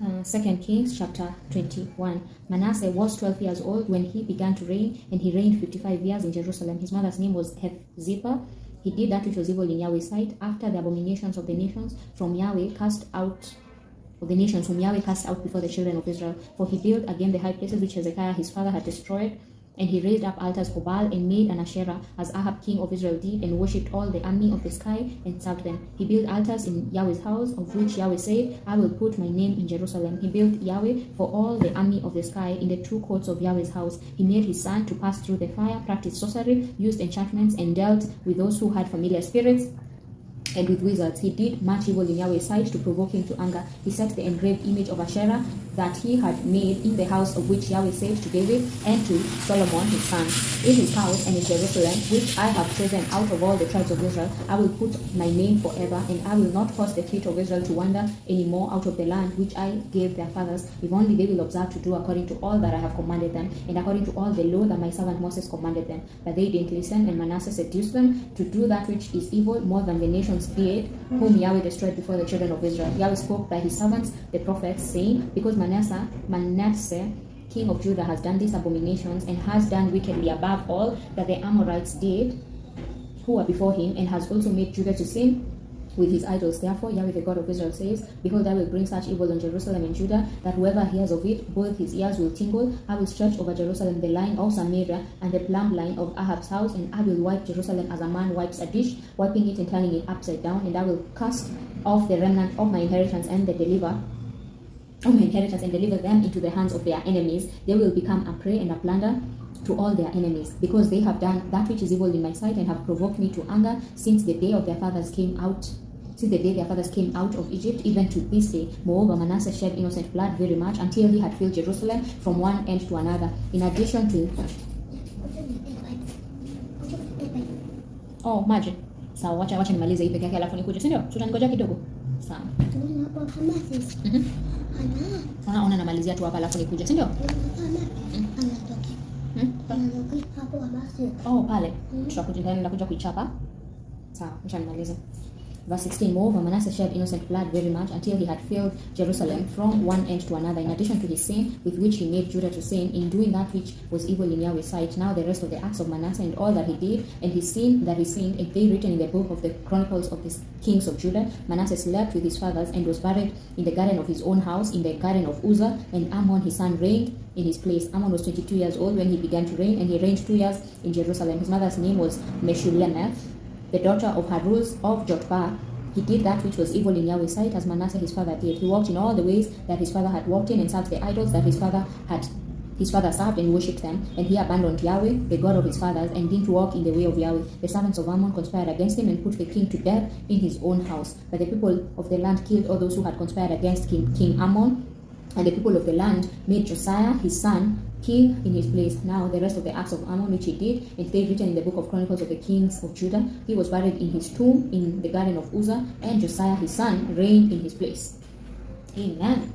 2 Kings chapter 21. Manasseh was 12 years old when he began to reign, and he reigned 55 years in Jerusalem. His mother's name was Hephzibah. He did that which was evil in Yahweh's sight, after the abominations of the nations from Yahweh cast out of the nations whom Yahweh cast out before the children of Israel. For he built again the high places which Hezekiah his father had destroyed, and he raised up altars for Baal and made an Asherah, as Ahab king of Israel did, and worshipped all the army of the sky and served them. He built altars in Yahweh's house, of which Yahweh said, I will put my name in Jerusalem. He built Yahweh for all the army of the sky in the two courts of Yahweh's house. He made his son to pass through the fire, practiced sorcery, used enchantments, and dealt with those who had familiar spirits and with wizards. He did much evil in Yahweh's sight to provoke him to anger. He set the engraved image of Asherah that he had made in the house of which Yahweh said to David and to Solomon his son, in his house and in Jerusalem, which I have chosen out of all the tribes of Israel, I will put my name forever, and I will not cause the feet of Israel to wander any more out of the land which I gave their fathers, if only they will observe to do according to all that I have commanded them, and according to all the law that my servant Moses commanded them. But they didn't listen, and Manasseh seduced them to do that which is evil more than the nations did, whom Yahweh destroyed before the children of Israel. Yahweh spoke by his servants the prophets, saying, because Manasseh king of Judah has done these abominations, and has done wickedly above all that the Amorites did, who were before him, and has also made Judah to sin with his idols. Therefore Yahweh the God of Israel says, behold, I will bring such evil on Jerusalem and Judah, that whoever hears of it, both his ears will tingle. I will stretch over Jerusalem the line of Samaria and the plumb line of Ahab's house, and I will wipe Jerusalem as a man wipes a dish, wiping it and turning it upside down, and I will cast off the remnant of my inheritance and deliver them into the hands of their enemies. They will become a prey and a plunder to all their enemies, because they have done that which is evil in my sight, and have provoked me to anger since the day their fathers came out of Egypt, even to this day. Moreover, Manasseh shed innocent blood very much, until he had filled Jerusalem from one end to another. In addition to maji sawa, wacha nimalize hii peke yake alafu nikuje, si ndio? Tutangoja kidogo. Sawa. Ona namalizia tu hapa alafu nikuje, si ndio? Pale tutakuja kuichapa. Sawa, acha nimalize. Verse 16, moreover, Manasseh shed innocent blood very much, until he had filled Jerusalem from one end to another, in addition to his sin, with which he made Judah to sin, in doing that which was evil in Yahweh's sight. Now the rest of the acts of Manasseh, and all that he did, and his sin that he sinned, and they written in the book of the chronicles of the kings of Judah. Manasseh slept with his fathers, and was buried in the garden of his own house, in the garden of Uzzah, and Ammon his son reigned in his place. Ammon was 22 years old when he began to reign, and he reigned 2 years in Jerusalem. His mother's name was Meshullemeth, the daughter of Haruz of Jotbah. He did that which was evil in Yahweh's sight, as Manasseh his father did. He walked in all the ways that his father had walked in, and served the idols that his father served and worshipped them. And he abandoned Yahweh, the God of his fathers, and didn't walk in the way of Yahweh. The servants of Ammon conspired against him, and put the king to death in his own house. But the people of the land killed all those who had conspired against King Ammon, and the people of the land made Josiah his son king in his place. Now the rest of the acts of Ammon which he did, and they written in the book of chronicles of the kings of Judah. He was buried in his tomb in the garden of Uzzah, and Josiah his son reigned in his place. Amen.